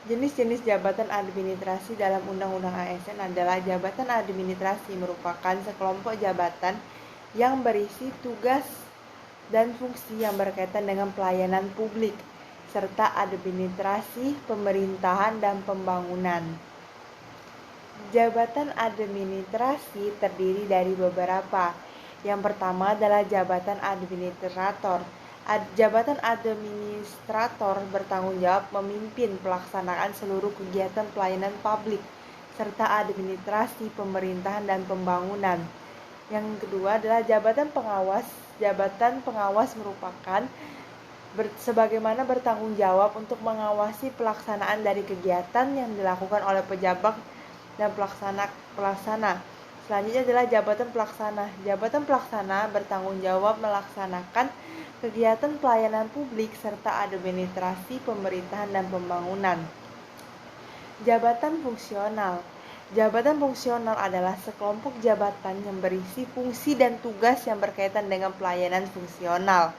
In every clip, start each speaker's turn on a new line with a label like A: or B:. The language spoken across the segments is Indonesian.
A: Jenis-jenis jabatan administrasi dalam Undang-Undang ASN adalah jabatan administrasi merupakan sekelompok jabatan yang berisi tugas dan fungsi yang berkaitan dengan pelayanan publik serta administrasi, pemerintahan, dan pembangunan. Jabatan administrasi terdiri dari beberapa. Yang pertama adalah jabatan administrator. Jabatan administrator bertanggung jawab memimpin pelaksanaan seluruh kegiatan pelayanan publik serta administrasi, pemerintahan, dan pembangunan. Yang kedua adalah jabatan pengawas. Jabatan pengawas merupakan sebagaimana bertanggung jawab untuk mengawasi pelaksanaan dari kegiatan yang dilakukan oleh pejabat dan pelaksana. Selanjutnya adalah jabatan pelaksana. Jabatan pelaksana bertanggung jawab melaksanakan kegiatan pelayanan publik serta administrasi, pemerintahan, dan pembangunan. Jabatan fungsional. Jabatan fungsional adalah sekelompok jabatan yang berisi fungsi dan tugas yang berkaitan dengan pelayanan fungsional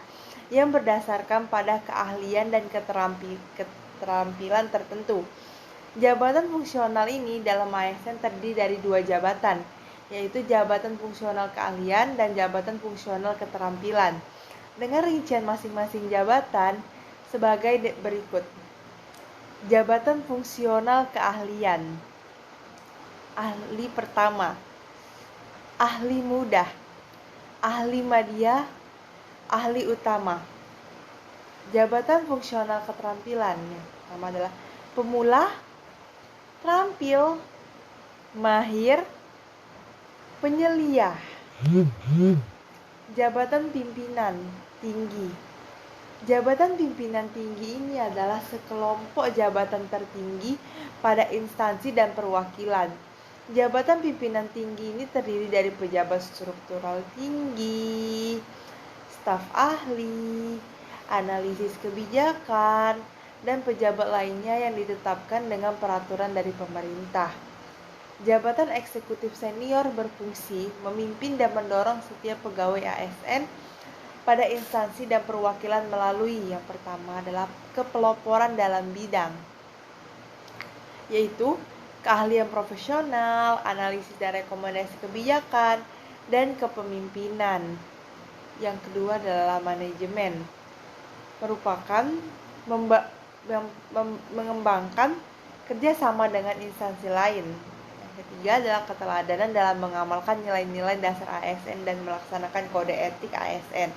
A: yang berdasarkan pada keahlian dan keterampilan tertentu. Jabatan fungsional ini dalam ASN terdiri dari dua jabatan, yaitu jabatan fungsional keahlian dan jabatan fungsional keterampilan. Dengan rincian masing-masing jabatan sebagai berikut. Jabatan fungsional keahlian. Ahli pertama, ahli mudah, ahli madya, ahli utama. Jabatan fungsional keterampilan yang pertama adalah pemula, terampil, mahir, penyelia. Jabatan pimpinan tinggi. Jabatan pimpinan tinggi ini adalah sekelompok jabatan tertinggi pada instansi dan perwakilan. Jabatan pimpinan tinggi ini terdiri dari pejabat struktural tinggi, staf ahli, analisis kebijakan, dan pejabat lainnya yang ditetapkan dengan peraturan dari pemerintah. Jabatan eksekutif senior berfungsi memimpin dan mendorong setiap pegawai ASN pada instansi dan perwakilan melalui yang pertama adalah kepeloporan dalam bidang, yaitu keahlian profesional, analisis dan rekomendasi kebijakan, dan kepemimpinan. Yang kedua adalah manajemen, merupakan mengembangkan kerjasama dengan instansi lain. Yang ketiga adalah keteladanan dalam mengamalkan nilai-nilai dasar ASN dan melaksanakan kode etik ASN.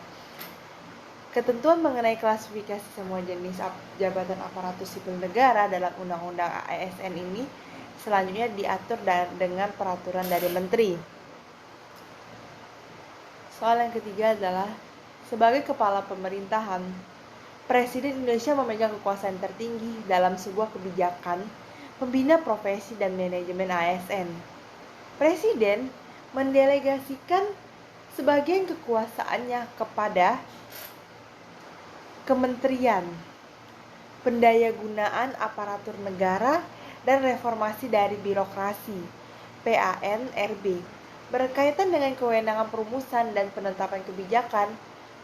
A: Ketentuan mengenai klasifikasi semua jenis jabatan aparatur sipil negara dalam Undang-Undang ASN ini selanjutnya diatur dengan peraturan dari Menteri. Soal yang ketiga adalah sebagai kepala pemerintahan, Presiden Indonesia memegang kekuasaan tertinggi dalam sebuah kebijakan pembina profesi dan manajemen ASN. Presiden mendelegasikan sebagian kekuasaannya kepada Kementerian Pendayagunaan Aparatur Negara dan Reformasi dari Birokrasi (PANRB) berkaitan dengan kewenangan perumusan dan penetapan kebijakan,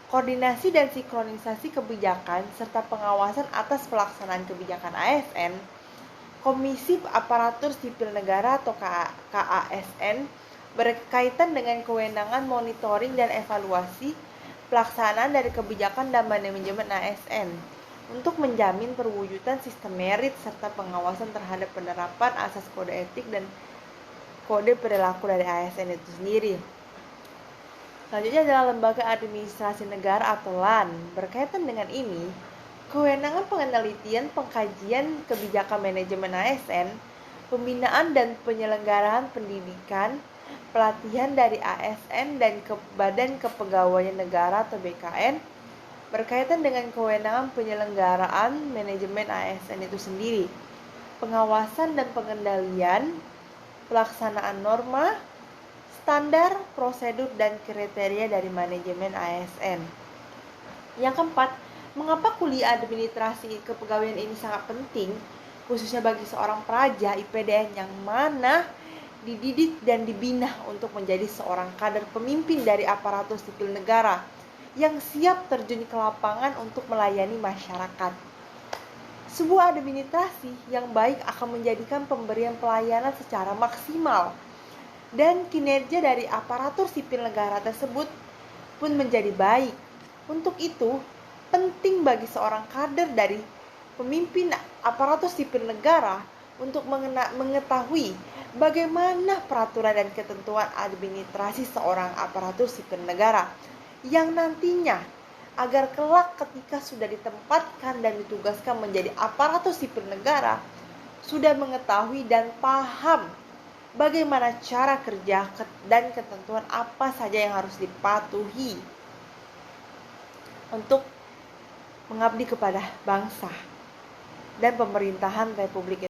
A: koordinasi dan sinkronisasi kebijakan, serta pengawasan atas pelaksanaan kebijakan ASN. Komisi Aparatur Sipil Negara atau KASN berkaitan dengan kewenangan monitoring dan evaluasi pelaksanaan dari kebijakan dan manajemen ASN untuk menjamin perwujudan sistem merit serta pengawasan terhadap penerapan asas kode etik dan kode perilaku dari ASN itu sendiri. Selanjutnya adalah Lembaga Administrasi Negara atau LAN. Berkaitan dengan ini, kewenangan penelitian, pengkajian kebijakan manajemen ASN, pembinaan dan penyelenggaraan pendidikan, pelatihan dari ASN dan Badan Kepegawaian Negara atau BKN berkaitan dengan kewenangan penyelenggaraan manajemen ASN itu sendiri, pengawasan dan pengendalian, pelaksanaan norma, standar, prosedur, dan kriteria dari manajemen ASN. Yang keempat, mengapa kuliah administrasi kepegawaian ini sangat penting, khususnya bagi seorang praja IPDN yang mana dididik dan dibina untuk menjadi seorang kader pemimpin dari aparatur sipil negara yang siap terjun ke lapangan untuk melayani masyarakat. Sebuah administrasi yang baik akan menjadikan pemberian pelayanan secara maksimal, dan kinerja dari aparatur sipil negara tersebut pun menjadi baik. Untuk itu, penting bagi seorang kader dari pemimpin aparatur sipil negara untuk mengetahui bagaimana peraturan dan ketentuan administrasi seorang aparatur sipil negara yang nantinya agar kelak ketika sudah ditempatkan dan ditugaskan menjadi aparatur sipil negara sudah mengetahui dan paham bagaimana cara kerja dan ketentuan apa saja yang harus dipatuhi untuk mengabdi kepada bangsa dan pemerintahan Republik